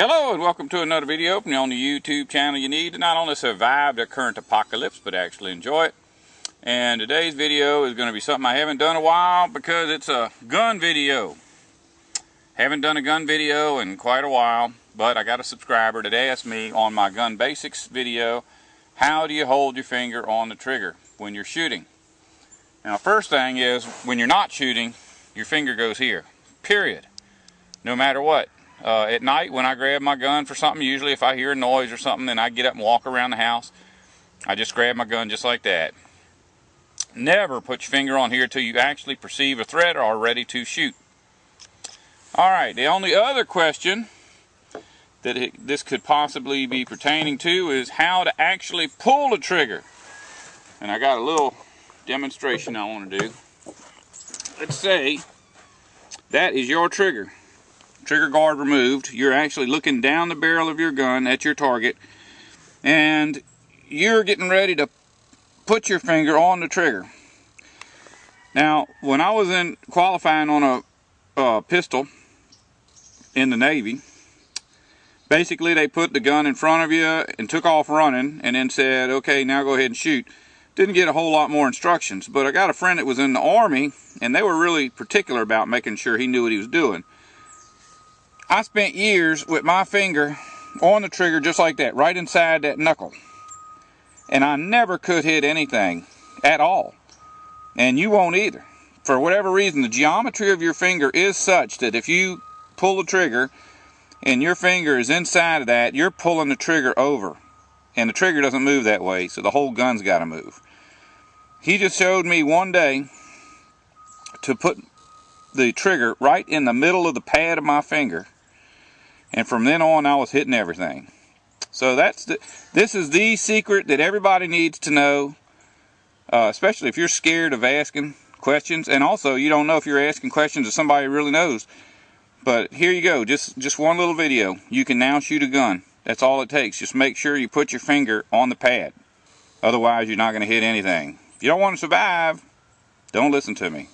Hello and welcome to another video from on the YouTube channel you need to not only survive the current apocalypse but actually enjoy it. And today's video is going to be something I haven't done in a while because it's a gun video. Haven't done a gun video in quite a while, but I got a subscriber that asked me on my gun basics video, how do you hold your finger on the trigger when you're shooting? Now first thing is, when you're not shooting, your finger goes here, period. No matter what. At night when I grab my gun for something, usually if I hear a noise or something, then I get up and walk around the house. I just grab my gun just like that. Never put your finger on here till you actually perceive a threat or are ready to shoot. Alright, the only other question that this could possibly be pertaining to is how to actually pull the trigger. And I got a little demonstration I want to do. Let's say that is your trigger. Trigger guard removed. You're actually looking down the barrel of your gun at your target and you're getting ready to put your finger on the trigger. Now when I was in qualifying on a pistol in the Navy, basically they put the gun in front of you and took off running and then said, okay, now go ahead and shoot. Didn't get a whole lot more instructions, but I got a friend that was in the Army and they were really particular about making sure he knew what he was doing. I spent years with my finger on the trigger just like that, right inside that knuckle. And I never could hit anything at all. And you won't either. For whatever reason, the geometry of your finger is such that if you pull the trigger and your finger is inside of that, you're pulling the trigger over. And the trigger doesn't move that way, so the whole gun's got to move. He just showed me one day to put the trigger right in the middle of the pad of my finger. And from then on, I was hitting everything. So this is the secret that everybody needs to know, especially if you're scared of asking questions. And also, you don't know if you're asking questions of somebody who really knows. But here you go, just one little video. You can now shoot a gun. That's all it takes. Just make sure you put your finger on the pad. Otherwise, you're not going to hit anything. If you don't want to survive, don't listen to me.